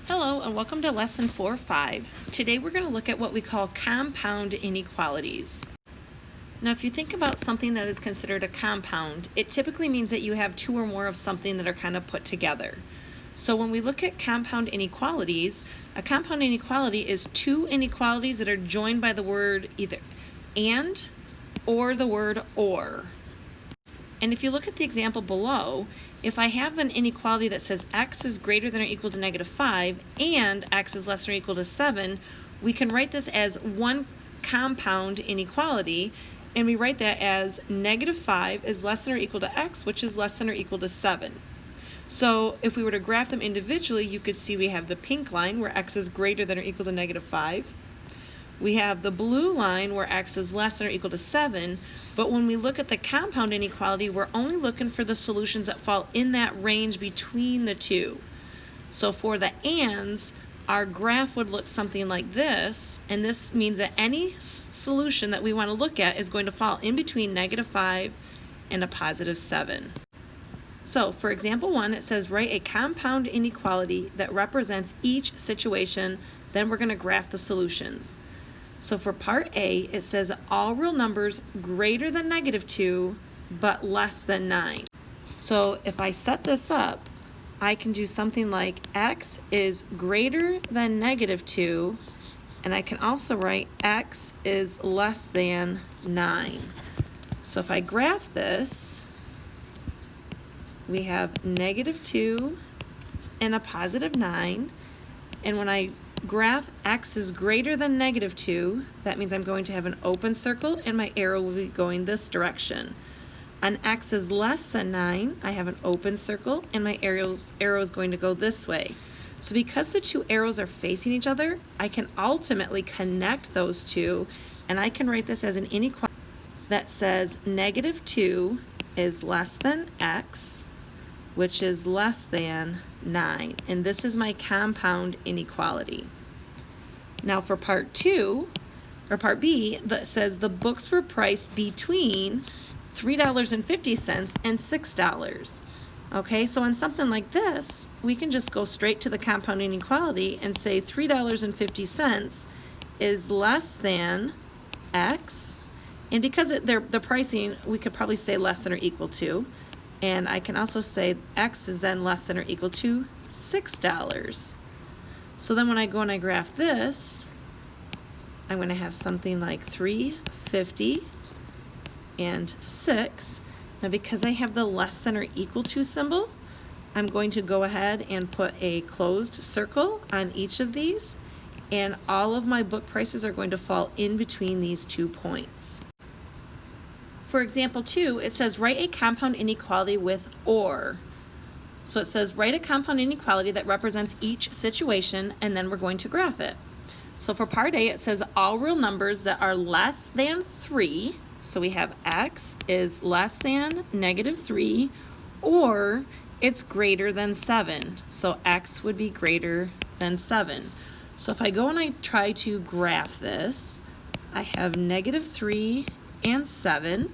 Hello and welcome to lesson 4.5. Today we're going to look at what we call compound inequalities. Now if you think about something that is considered a compound, it typically means that you have two or more of something that are kind of put together. So when we look at compound inequalities, a compound inequality is two inequalities that are joined by the word either and or the word or. And if you look at the example below, if I have an inequality that says x is greater than or equal to -5 and x is less than or equal to 7, we can write this as one compound inequality, and we write that as -5 is less than or equal to x, which is less than or equal to 7. So if we were to graph them individually, you could see we have the pink line where x is greater than or equal to -5. We have the blue line where x is less than or equal to 7, but when we look at the compound inequality, we're only looking for the solutions that fall in that range between the two. So for the ands, our graph would look something like this, and this means that any solution that we want to look at is going to fall in between -5 and a +7. So for example 1, it says write a compound inequality that represents each situation, then we're going to graph the solutions. So for part A, it says all real numbers greater than -2 but less than 9. So if I set this up, I can do something like x is greater than -2, and I can also write x is less than 9. So if I graph this, we have -2 and a +9, and when I graph x is greater than -2, that means I'm going to have an open circle and my arrow will be going this direction. On x is less than 9, I have an open circle and my arrow is going to go this way. So because the two arrows are facing each other, I can ultimately connect those two, and I can write this as an inequality that says -2 is less than x, which is less than 9. And this is my compound inequality. Now for part B, that says the books were priced between $3.50 and $6. Okay, so on something like this, we can just go straight to the compound inequality and say $3.50 is less than x. And because the pricing, we could probably say less than or equal to. And I can also say x is then less than or equal to $6. So then when I go and I graph this, I'm going to have something like 350 and 6. Now because I have the less than or equal to symbol, I'm going to go ahead and put a closed circle on each of these, and all of my book prices are going to fall in between these 2 points. For example 2, it says write a compound inequality with or. So it says write a compound inequality that represents each situation, and then we're going to graph it. So for part A, it says all real numbers that are less than 3. So we have x is less than -3, or it's greater than 7. So x would be greater than 7. So if I go and I try to graph this, I have -3 and 7.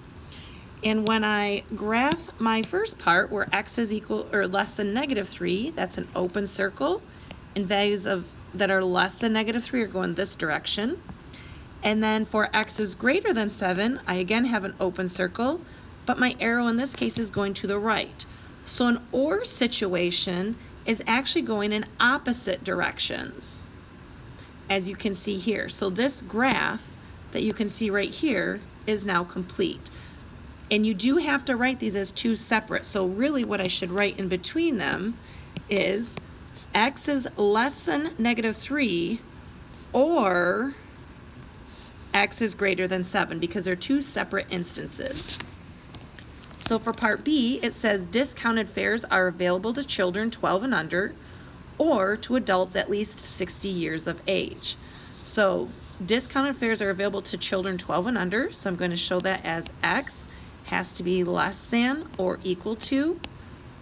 And when I graph my first part where x is equal or less than -3, that's an open circle, and values that are less than -3 are going this direction. And then for x is greater than 7, I again have an open circle, but my arrow in this case is going to the right. So an or situation is actually going in opposite directions, as you can see here. So this graph that you can see right here is now complete. And you do have to write these as two separate. So really what I should write in between them is x is less than -3 or x is greater than 7, because they're two separate instances. So for part B, it says discounted fares are available to children 12 and under or to adults at least 60 years of age. So discounted fares are available to children 12 and under, so I'm going to show that as x has to be less than or equal to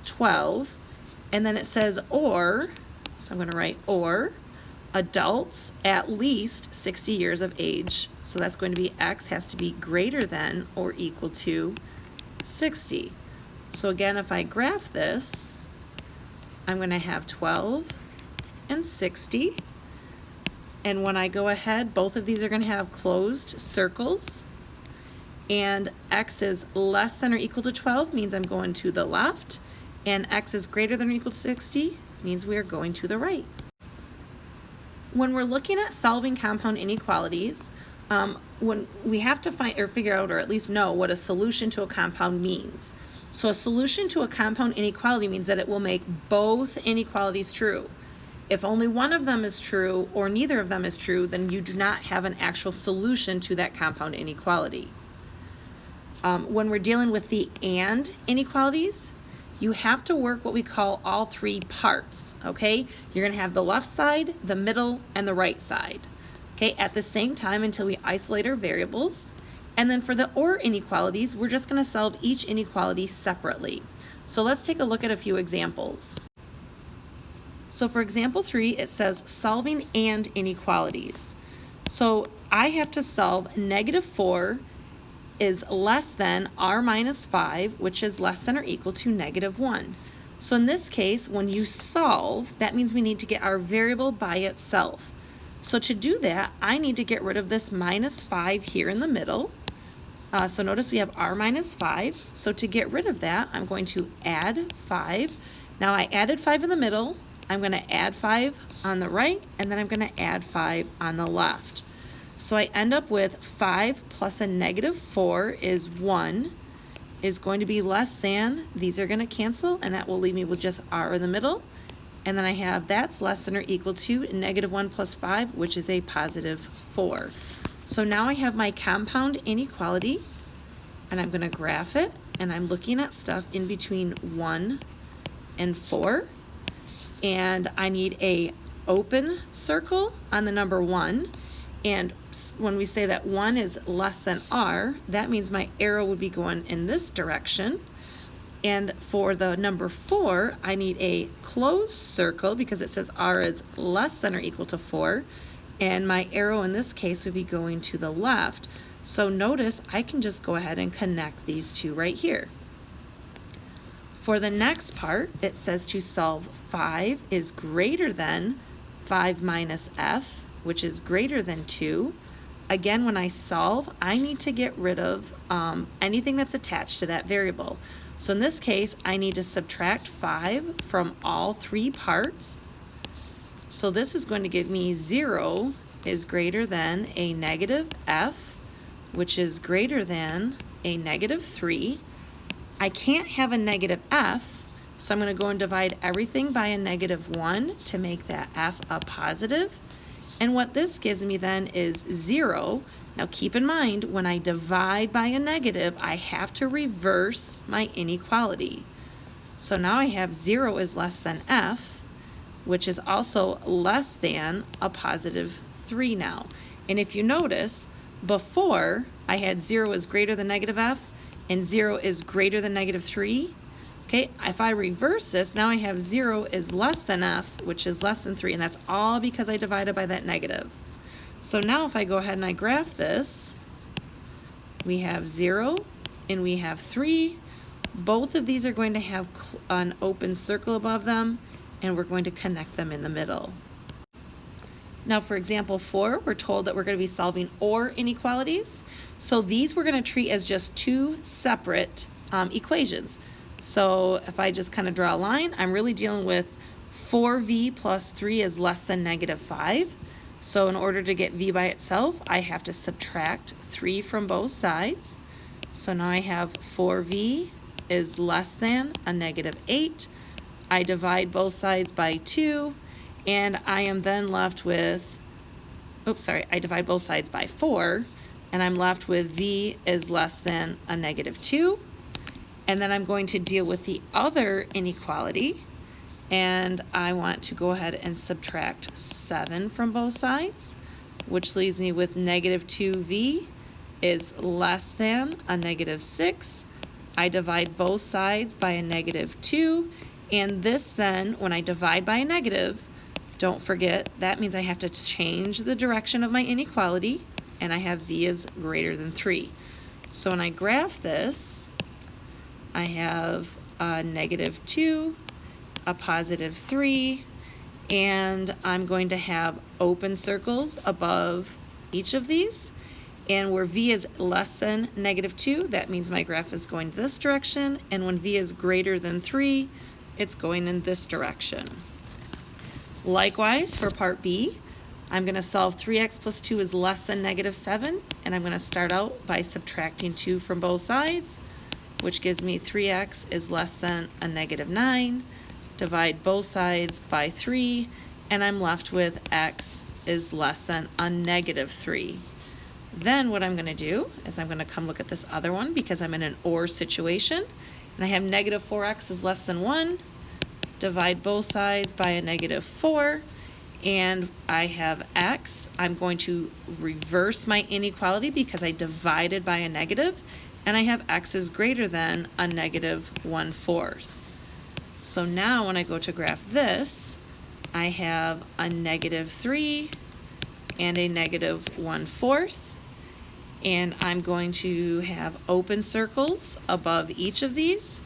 12. And then it says or, so I'm going to write or, adults at least 60 years of age. So that's going to be x has to be greater than or equal to 60. So again, if I graph this, I'm going to have 12 and 60. And when I go ahead, both of these are going to have closed circles. And x is less than or equal to 12 means I'm going to the left. And x is greater than or equal to 60 means we are going to the right. When we're looking at solving compound inequalities, when we have to find or figure out or at least know what a solution to a compound means. So a solution to a compound inequality means that it will make both inequalities true. If only one of them is true or neither of them is true, then you do not have an actual solution to that compound inequality. When we're dealing with the and inequalities, you have to work what we call all three parts, okay? You're gonna have the left side, the middle, and the right side, okay, at the same time until we isolate our variables. And then for the or inequalities, we're just gonna solve each inequality separately. So let's take a look at a few examples. So for example 3, it says solving and inequalities. So I have to solve -4 is less than r minus 5, which is less than or equal to -1. So in this case, when you solve, that means we need to get our variable by itself. So to do that, I need to get rid of this -5 here in the middle. So notice we have r minus 5. So to get rid of that, I'm going to add 5. Now I added 5 in the middle. I'm going to add 5 on the right, and then I'm going to add 5 on the left. So I end up with 5 plus a -4 is 1, is going to be less than, these are going to cancel, and that will leave me with just r in the middle. And then I have that's less than or equal to -1 plus 5, which is a +4. So now I have my compound inequality, and I'm going to graph it, and I'm looking at stuff in between 1 and 4. And I need a open circle on the number 1. And when we say that 1 is less than r, that means my arrow would be going in this direction. And for the number 4, I need a closed circle because it says r is less than or equal to 4. And my arrow in this case would be going to the left. So notice I can just go ahead and connect these two right here. For the next part, it says to solve 5 is greater than 5 minus f, which is greater than 2. Again, when I solve, I need to get rid of anything that's attached to that variable. So in this case, I need to subtract 5 from all three parts. So this is going to give me 0 is greater than a -f, which is greater than a -3. I can't have a -f, so I'm going to go and divide everything by a -1 to make that f a positive. And what this gives me then is 0. Now keep in mind, when I divide by a negative, I have to reverse my inequality. So now I have 0 is less than f, which is also less than a +3 now. And if you notice, before I had 0 is greater than -f, and 0 is greater than -3. Okay, if I reverse this, now I have 0 is less than f, which is less than 3, and that's all because I divided by that negative. So now if I go ahead and I graph this, we have 0 and we have 3. Both of these are going to have an open circle above them, and we're going to connect them in the middle. Now for example 4, we're told that we're going to be solving or inequalities. So these we're going to treat as just two separate equations. So if I just kind of draw a line, I'm really dealing with 4v plus 3 is less than -5. So in order to get v by itself, I have to subtract 3 from both sides. So now I have 4v is less than a -8. I divide both sides by 2. And I am then left with, I divide both sides by 4, and I'm left with v is less than a -2. And then I'm going to deal with the other inequality, and I want to go ahead and subtract 7 from both sides, which leaves me with -2v is less than a -6. I divide both sides by a -2, and this then, when I divide by a negative, don't forget, that means I have to change the direction of my inequality, and I have v is greater than 3. So when I graph this, I have a -2, a +3, and I'm going to have open circles above each of these. And where v is less than -2, that means my graph is going this direction, and when v is greater than 3, it's going in this direction. Likewise, for part B, I'm going to solve 3x plus 2 is less than -7, and I'm going to start out by subtracting 2 from both sides, which gives me 3x is less than a -9. Divide both sides by 3, and I'm left with x is less than a -3. Then what I'm going to do is I'm going to come look at this other one because I'm in an OR situation, and I have -4x is less than 1. Divide both sides by a -4, and I have x. I'm going to reverse my inequality because I divided by a negative, and I have x is greater than a -1/4. So now when I go to graph this, I have a -3 and a -1/4. And I'm going to have open circles above each of these.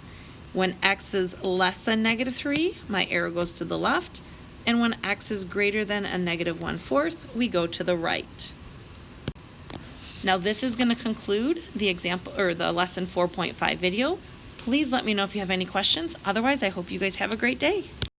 When x is less than -3, my arrow goes to the left, and when x is greater than a -1/4, we go to the right. Now this is going to conclude the example or the lesson 4.5 video. Please let me know if you have any questions. Otherwise, I hope you guys have a great day.